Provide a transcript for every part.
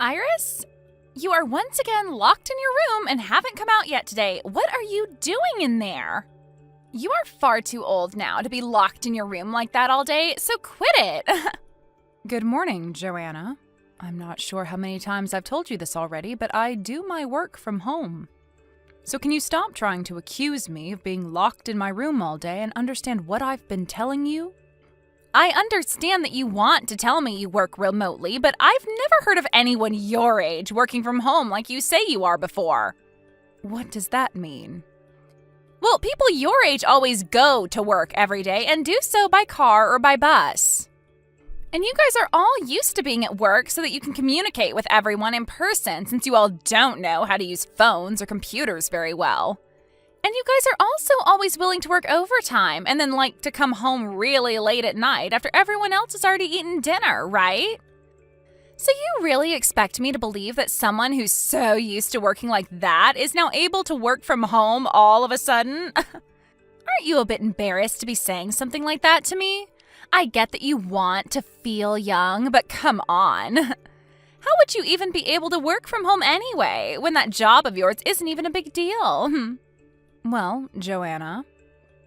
Iris, you are once again locked in your room and haven't come out yet today. What are you doing in there? You are far too old now to be locked in your room like that all day, so quit it. Good morning, Joanna. I'm not sure how many times I've told you this already, but I do my work from home. So can you stop trying to accuse me of being locked in my room all day and understand what I've been telling you? I understand that you want to tell me you work remotely, but I've never heard of anyone your age working from home like you say you are before. What does that mean? Well, people your age always go to work every day and do so by car or by bus. And you guys are all used to being at work so that you can communicate with everyone in person since you all don't know how to use phones or computers very well. And you guys are also always willing to work overtime and then like to come home really late at night after everyone else has already eaten dinner, right? So you really expect me to believe that someone who's so used to working like that is now able to work from home all of a sudden? Aren't you a bit embarrassed to be saying something like that to me? I get that you want to feel young, but come on. How would you even be able to work from home anyway when that job of yours isn't even a big deal? Well, Joanna,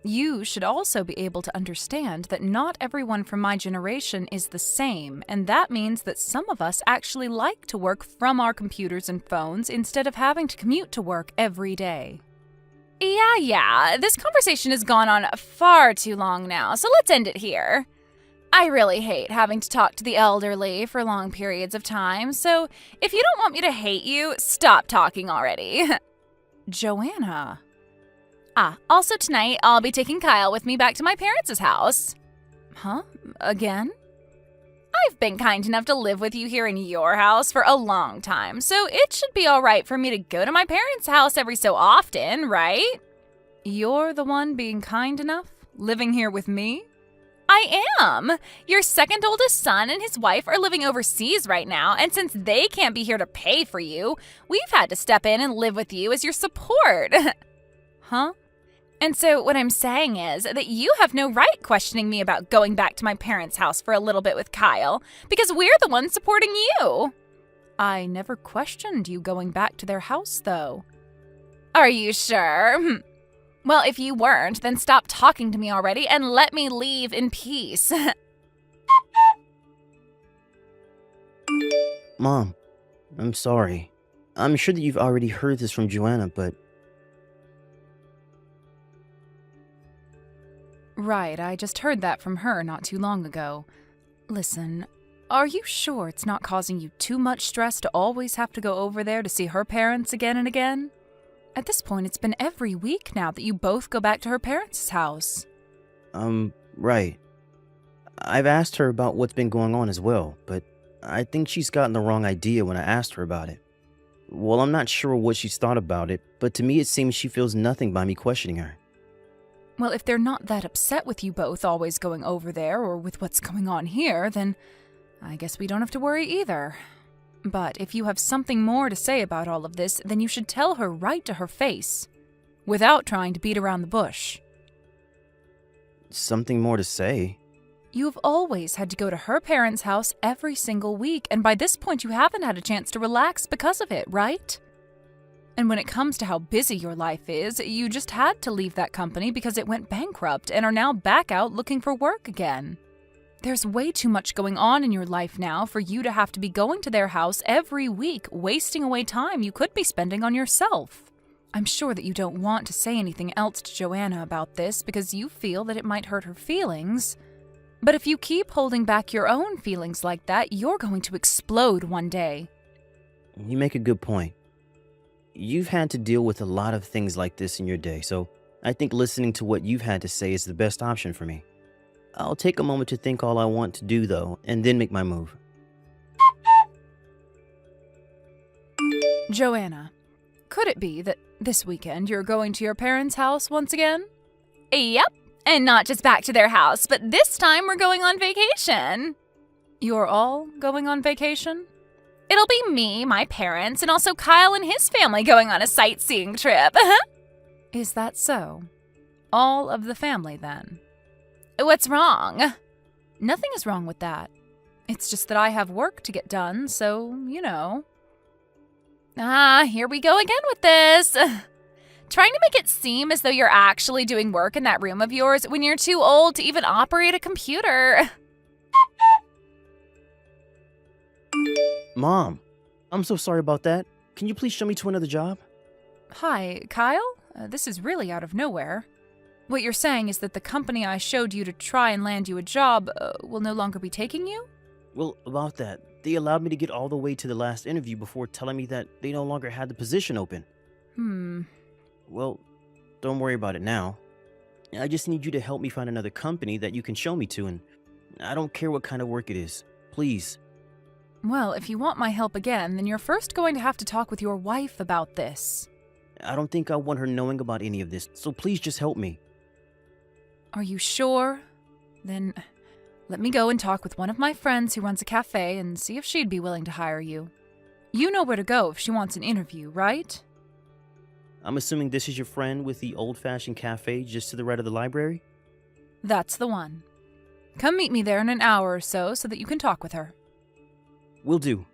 you should also be able to understand that not everyone from my generation is the same, and that means that some of us actually like to work from our computers and phones instead of having to commute to work every day. Yeah, this conversation has gone on far too long now, so let's end it here. I really hate having to talk to the elderly for long periods of time, so if you don't want me to hate you, stop talking already. Joanna. Also tonight, I'll be taking Kyle with me back to my parents' house. Huh? Again? I've been kind enough to live with you here in your house for a long time, so it should be all right for me to go to my parents' house every so often, right? You're the one being kind enough? Living here with me? I am. Your second oldest son and his wife are living overseas right now, and since they can't be here to pay for you, we've had to step in and live with you as your support. Huh? And so what I'm saying is that you have no right questioning me about going back to my parents' house for a little bit with Kyle, because we're the ones supporting you. I never questioned you going back to their house, though. Are you sure? Well, if you weren't, then stop talking to me already and let me leave in peace. Mom, I'm sorry. I'm sure that you've already heard this from Joanna, but... Right, I just heard that from her not too long ago. Listen, are you sure it's not causing you too much stress to always have to go over there to see her parents again and again? At this point, it's been every week now that you both go back to her parents' house. Right. I've asked her about what's been going on as well, but I think she's gotten the wrong idea when I asked her about it. Well, I'm not sure what she's thought about it, but to me it seems she feels nothing by me questioning her. Well, if they're not that upset with you both always going over there or with what's going on here, then I guess we don't have to worry either. But if you have something more to say about all of this, then you should tell her right to her face, without trying to beat around the bush. Something more to say? You've always had to go to her parents' house every single week, and by this point you haven't had a chance to relax because of it, right? And when it comes to how busy your life is, you just had to leave that company because it went bankrupt and are now back out looking for work again. There's way too much going on in your life now for you to have to be going to their house every week, wasting away time you could be spending on yourself. I'm sure that you don't want to say anything else to Joanna about this because you feel that it might hurt her feelings. But if you keep holding back your own feelings like that, you're going to explode one day. You make a good point. You've had to deal with a lot of things like this in your day, so I think listening to what you've had to say is the best option for me. I'll take a moment to think all I want to do, though, and then make my move. Joanna, could it be that this weekend you're going to your parents' house once again? Yep, and not just back to their house, but this time we're going on vacation. You're all going on vacation? It'll be me, my parents, and also Kyle and his family going on a sightseeing trip. Is that so? All of the family, then? What's wrong? Nothing is wrong with that. It's just that I have work to get done, so, you know. Here we go again with this. Trying to make it seem as though you're actually doing work in that room of yours when you're too old to even operate a computer. Mom, I'm so sorry about that. Can you please show me to another job? Hi, Kyle? This is really out of nowhere. What you're saying is that the company I showed you to try and land you a job will no longer be taking you? Well, about that, they allowed me to get all the way to the last interview before telling me that they no longer had the position open. Well, don't worry about it now. I just need you to help me find another company that you can show me to, and I don't care what kind of work it is. Please. Well, if you want my help again, then you're first going to have to talk with your wife about this. I don't think I want her knowing about any of this, so please just help me. Are you sure? Then let me go and talk with one of my friends who runs a cafe and see if she'd be willing to hire you. You know where to go if she wants an interview, right? I'm assuming this is your friend with the old-fashioned cafe just to the right of the library? That's the one. Come meet me there in an hour or so that you can talk with her. Will do.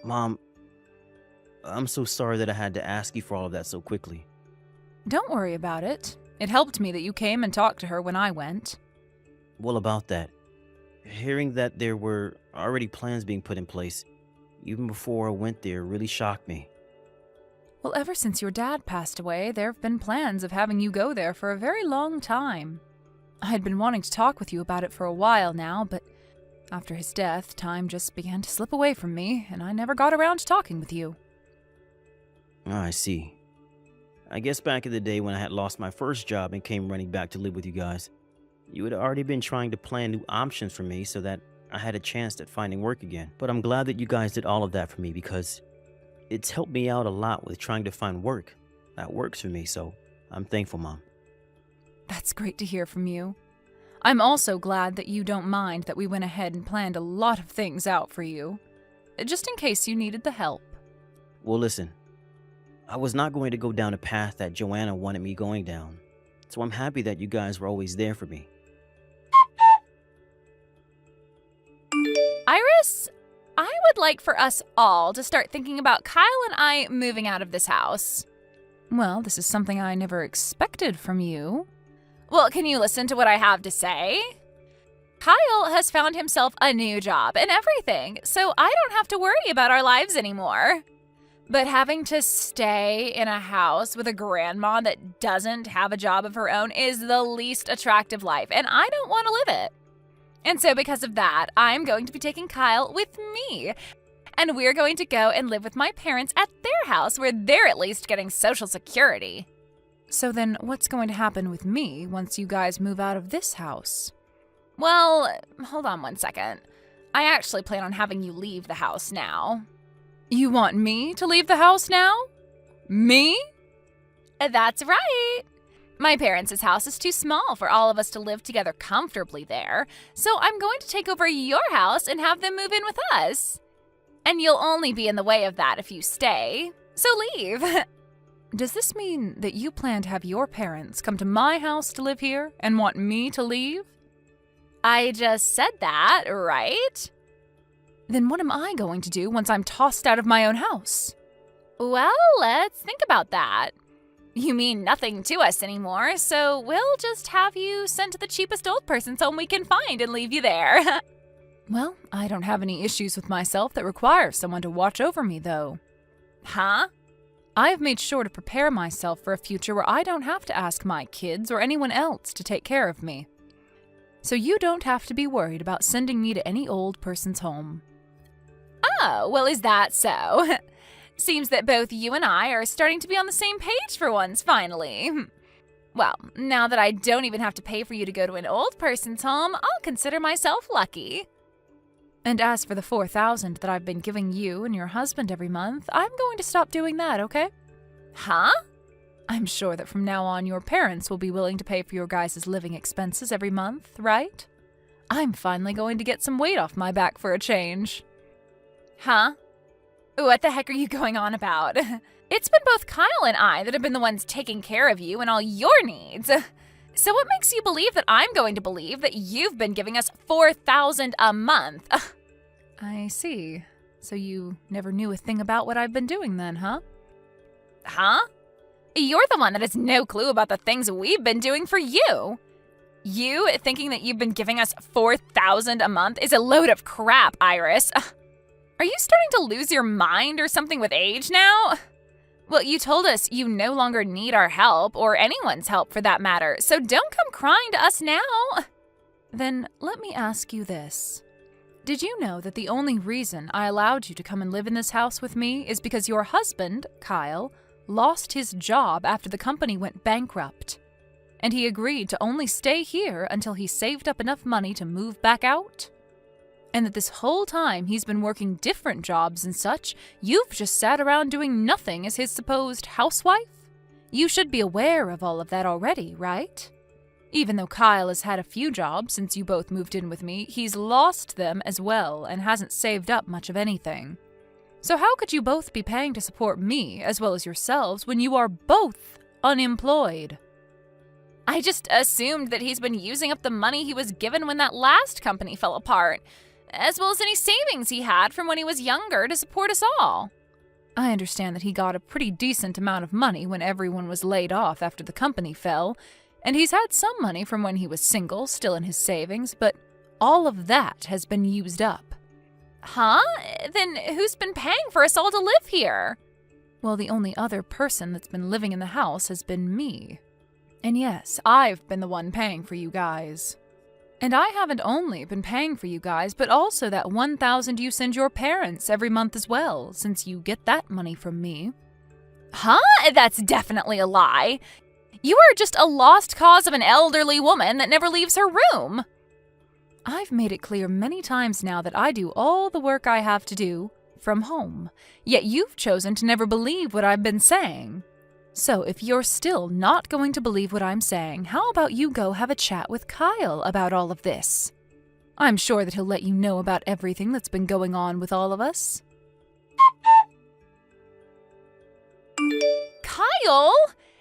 Mom, I'm so sorry that I had to ask you for all of that so quickly. Don't worry about it. It helped me that you came and talked to her when I went. Well, about that, hearing that there were already plans being put in place, even before I went there, really shocked me. Well, ever since your dad passed away, there have been plans of having you go there for a very long time. I had been wanting to talk with you about it for a while now, but after his death, time just began to slip away from me, and I never got around to talking with you. Ah, I see. I guess back in the day when I had lost my first job and came running back to live with you guys, you had already been trying to plan new options for me so that I had a chance at finding work again. But I'm glad that you guys did all of that for me because it's helped me out a lot with trying to find work that works for me, so I'm thankful, Mom. That's great to hear from you. I'm also glad that you don't mind that we went ahead and planned a lot of things out for you, just in case you needed the help. Well, listen, I was not going to go down a path that Joanna wanted me going down, so I'm happy that you guys were always there for me. Iris, I would like for us all to start thinking about Kyle and I moving out of this house. Well, this is something I never expected from you. Well, can you listen to what I have to say? Kyle has found himself a new job and everything, so I don't have to worry about our lives anymore. But having to stay in a house with a grandma that doesn't have a job of her own is the least attractive life, and I don't want to live it. And so because of that, I'm going to be taking Kyle with me. And we're going to go and live with my parents at their house where they're at least getting Social Security. So then what's going to happen with me once you guys move out of this house? Well, hold on one second. I actually plan on having you leave the house now. You want me to leave the house now? Me? That's right. My parents' house is too small for all of us to live together comfortably there, so I'm going to take over your house and have them move in with us. And you'll only be in the way of that if you stay, so leave. Does this mean that you plan to have your parents come to my house to live here and want me to leave? I just said that, right? Then what am I going to do once I'm tossed out of my own house? Well, let's think about that. You mean nothing to us anymore, so we'll just have you sent to the cheapest old person's home we can find and leave you there. Well, I don't have any issues with myself that require someone to watch over me, though. Huh? I have made sure to prepare myself for a future where I don't have to ask my kids or anyone else to take care of me. So you don't have to be worried about sending me to any old person's home. Oh, well, is that so? Seems that both you and I are starting to be on the same page for once, finally. Well, now that I don't even have to pay for you to go to an old person's home, I'll consider myself lucky. And as for the $4,000 that I've been giving you and your husband every month, I'm going to stop doing that, okay? Huh? I'm sure that from now on your parents will be willing to pay for your guys' living expenses every month, right? I'm finally going to get some weight off my back for a change. Huh? What the heck are you going on about? It's been both Kyle and I that have been the ones taking care of you and all your needs. So what makes you believe that I'm going to believe that you've been giving us $4,000 a month? I see. So you never knew a thing about what I've been doing then, huh? Huh? You're the one that has no clue about the things we've been doing for you. You thinking that you've been giving us $4,000 a month is a load of crap, Iris. Are you starting to lose your mind or something with age now? Well, you told us you no longer need our help, or anyone's help for that matter, so don't come crying to us now. Then let me ask you this. Did you know that the only reason I allowed you to come and live in this house with me is because your husband, Kyle, lost his job after the company went bankrupt? And he agreed to only stay here until he saved up enough money to move back out? And that this whole time he's been working different jobs and such, you've just sat around doing nothing as his supposed housewife? You should be aware of all of that already, right? Even though Kyle has had a few jobs since you both moved in with me, he's lost them as well and hasn't saved up much of anything. So how could you both be paying to support me as well as yourselves when you are both unemployed? I just assumed that he's been using up the money he was given when that last company fell apart, as well as any savings he had from when he was younger to support us all. I understand that he got a pretty decent amount of money when everyone was laid off after the company fell, and he's had some money from when he was single, still in his savings, but all of that has been used up. Huh? Then who's been paying for us all to live here? Well, the only other person that's been living in the house has been me. And yes, I've been the one paying for you guys. And I haven't only been paying for you guys, but also that $1,000 you send your parents every month as well, since you get that money from me. Huh? That's definitely a lie. You are just a lost cause of an elderly woman that never leaves her room. I've made it clear many times now that I do all the work I have to do from home, yet you've chosen to never believe what I've been saying. So if you're still not going to believe what I'm saying, how about you go have a chat with Kyle about all of this? I'm sure that he'll let you know about everything that's been going on with all of us. Kyle?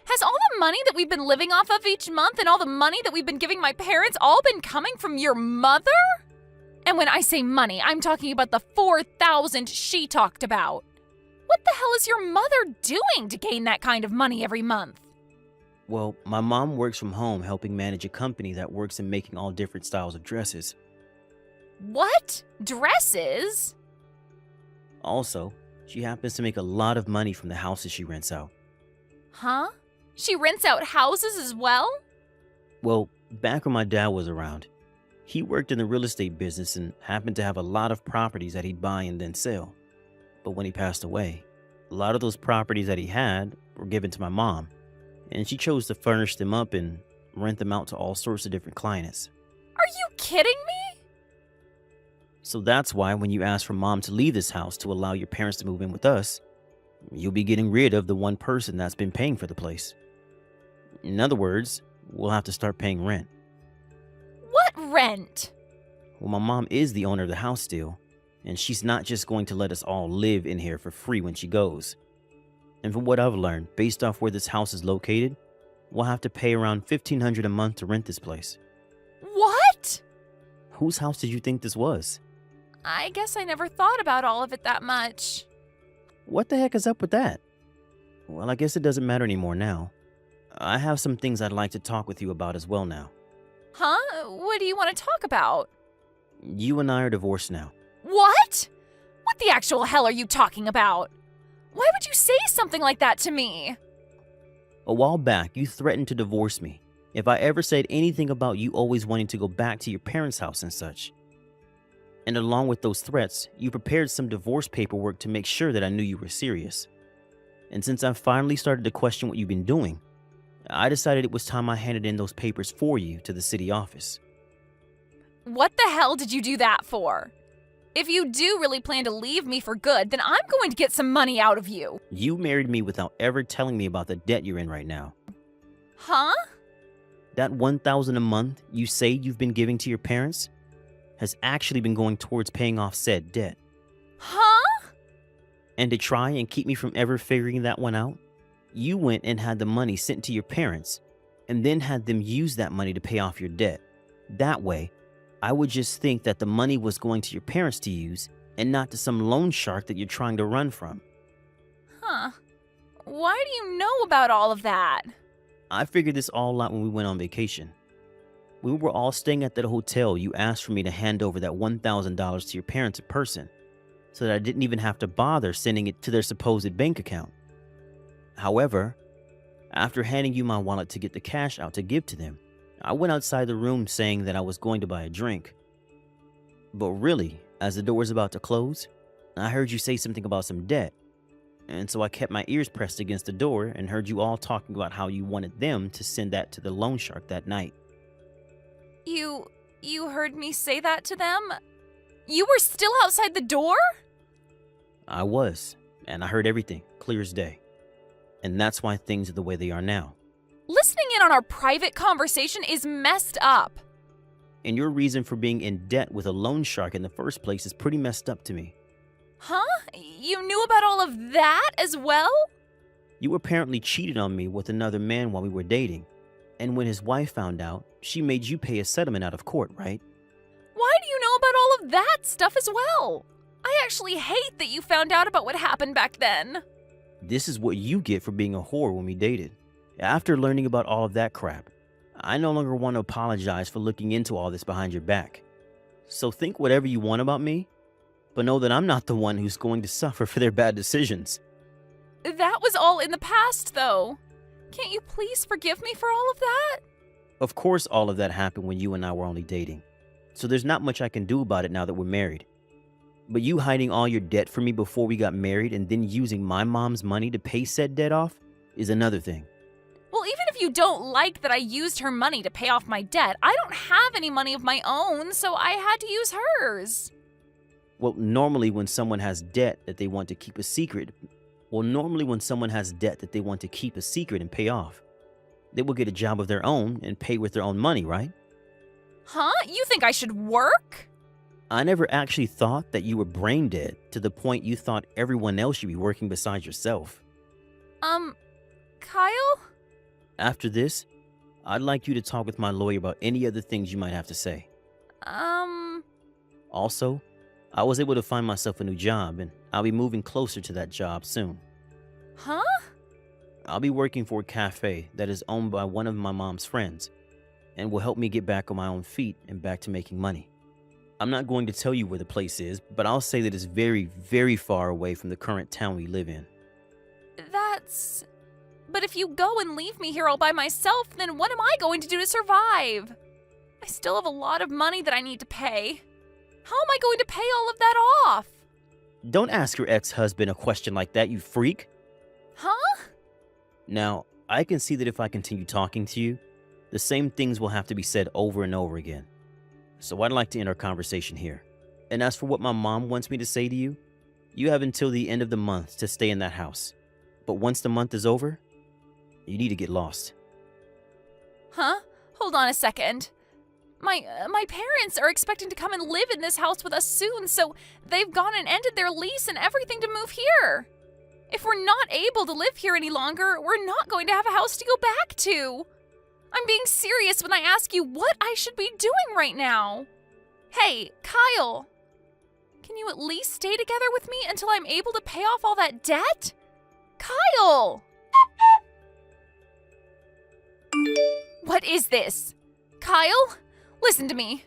Has all the money that we've been living off of each month and all the money that we've been giving my parents all been coming from your mother? And when I say money, I'm talking about the $4,000 she talked about. What the hell is your mother doing to gain that kind of money every month? Well, my mom works from home helping manage a company that works in making all different styles of dresses. What? Dresses? Also, she happens to make a lot of money from the houses she rents out. Huh? She rents out houses as well? Well, back when my dad was around, he worked in the real estate business and happened to have a lot of properties that he'd buy and then sell. But when he passed away, a lot of those properties that he had were given to my mom, and she chose to furnish them up and rent them out to all sorts of different clients. Are you kidding me? So that's why when you ask for mom to leave this house to allow your parents to move in with us, you'll be getting rid of the one person that's been paying for the place. In other words, we'll have to start paying rent. What rent? Well, my mom is the owner of the house still, and she's not just going to let us all live in here for free when she goes. And from what I've learned, based off where this house is located, we'll have to pay around $1,500 a month to rent this place. What? Whose house did you think this was? I guess I never thought about all of it that much. What the heck is up with that? Well, I guess it doesn't matter anymore now. I have some things I'd like to talk with you about as well now. Huh? What do you want to talk about? You and I are divorced now. What? What the actual hell are you talking about? Why would you say something like that to me? A while back, you threatened to divorce me if I ever said anything about you always wanting to go back to your parents' house and such. And along with those threats, you prepared some divorce paperwork to make sure that I knew you were serious. And since I finally started to question what you've been doing, I decided it was time I handed in those papers for you to the city office. What the hell did you do that for? If you do really plan to leave me for good, then I'm going to get some money out of you. You married me without ever telling me about the debt you're in right now. Huh? That $1,000 a month you say you've been giving to your parents has actually been going towards paying off said debt. Huh? And to try and keep me from ever figuring that one out, you went and had the money sent to your parents and then had them use that money to pay off your debt. That way, I would just think that the money was going to your parents to use and not to some loan shark that you're trying to run from. Huh. Why do you know about all of that? I figured this all out when we went on vacation. We were all staying at that hotel. You asked for me to hand over that $1,000 to your parents in person, so that I didn't even have to bother sending it to their supposed bank account. However, after handing you my wallet to get the cash out to give to them, I went outside the room saying that I was going to buy a drink. But really, as the door was about to close, I heard you say something about some debt. And so I kept my ears pressed against the door and heard you all talking about how you wanted them to send that to the loan shark that night. You heard me say that to them? You were still outside the door? I was, and I heard everything, clear as day. And that's why things are the way they are now. Listening in on our private conversation is messed up. And your reason for being in debt with a loan shark in the first place is pretty messed up to me. Huh? You knew about all of that as well? You apparently cheated on me with another man while we were dating. And when his wife found out, she made you pay a settlement out of court, right? Why do you know about all of that stuff as well? I actually hate that you found out about what happened back then. This is what you get for being a whore when we dated. After learning about all of that crap, I no longer want to apologize for looking into all this behind your back. So think whatever you want about me, but know that I'm not the one who's going to suffer for their bad decisions. That was all in the past, though. Can't you please forgive me for all of that? Of course all of that happened when you and I were only dating, so there's not much I can do about it now that we're married. But you hiding all your debt from me before we got married and then using my mom's money to pay said debt off is another thing. Well, even if you don't like that I used her money to pay off my debt, I don't have any money of my own, so I had to use hers. Well, normally when someone has debt that they want to keep a secret, and pay off, they will get a job of their own and pay with their own money, right? Huh? You think I should work? I never actually thought that you were brain dead to the point you thought everyone else should be working besides yourself. Kyle? After this, I'd like you to talk with my lawyer about any other things you might have to say. Also, I was able to find myself a new job, and I'll be moving closer to that job soon. Huh? I'll be working for a cafe that is owned by one of my mom's friends, and will help me get back on my own feet and back to making money. I'm not going to tell you where the place is, but I'll say that it's very, very far away from the current town we live in. But if you go and leave me here all by myself, then what am I going to do to survive? I still have a lot of money that I need to pay. How am I going to pay all of that off? Don't ask your ex-husband a question like that, you freak. Huh? Now, I can see that if I continue talking to you, the same things will have to be said over and over again. So I'd like to end our conversation here. And as for what my mom wants me to say to you, you have until the end of the month to stay in that house. But once the month is over, you need to get lost. Huh? Hold on a second. My parents are expecting to come and live in this house with us soon, so they've gone and ended their lease and everything to move here. If we're not able to live here any longer, we're not going to have a house to go back to. I'm being serious when I ask you what I should be doing right now. Hey, Kyle, can you at least stay together with me until I'm able to pay off all that debt? Kyle! What is this? Kyle, listen to me.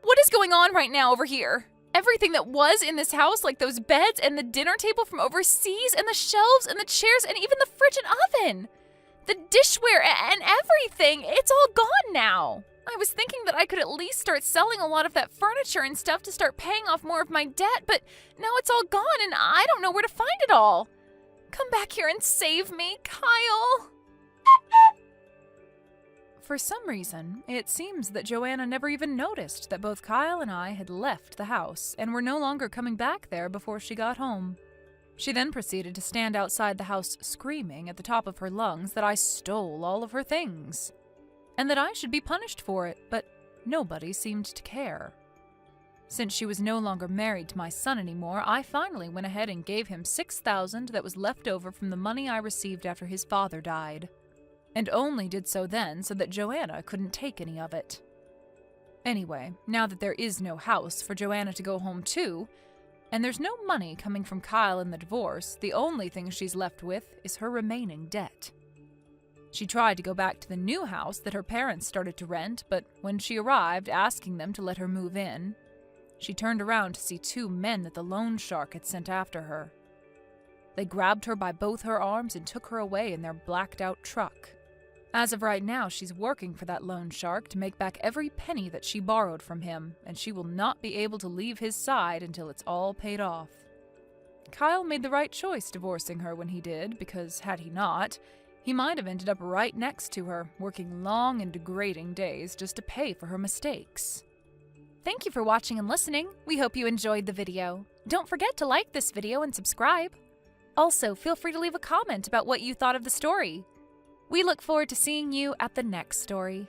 What is going on right now over here? Everything that was in this house, like those beds and the dinner table from overseas and the shelves and the chairs and even the fridge and oven. The dishware and everything, it's all gone now. I was thinking that I could at least start selling a lot of that furniture and stuff to start paying off more of my debt, but now it's all gone and I don't know where to find it all. Come back here and save me, Kyle. For some reason, it seems that Joanna never even noticed that both Kyle and I had left the house and were no longer coming back there before she got home. She then proceeded to stand outside the house screaming at the top of her lungs that I stole all of her things, and that I should be punished for it, but nobody seemed to care. Since she was no longer married to my son anymore, I finally went ahead and gave him $6,000 that was left over from the money I received after his father died. and only did so then so that Joanna couldn't take any of it. Anyway, now that there is no house for Joanna to go home to, and there's no money coming from Kyle in the divorce, the only thing she's left with is her remaining debt. She tried to go back to the new house that her parents started to rent, but when she arrived asking them to let her move in, she turned around to see 2 men that the loan shark had sent after her. They grabbed her by both her arms and took her away in their blacked-out truck. As of right now, she's working for that loan shark to make back every penny that she borrowed from him, and she will not be able to leave his side until it's all paid off. Kyle made the right choice divorcing her when he did, because had he not, he might have ended up right next to her, working long and degrading days just to pay for her mistakes. Thank you for watching and listening. We hope you enjoyed the video. Don't forget to like this video and subscribe. Also, feel free to leave a comment about what you thought of the story. We look forward to seeing you at the next story.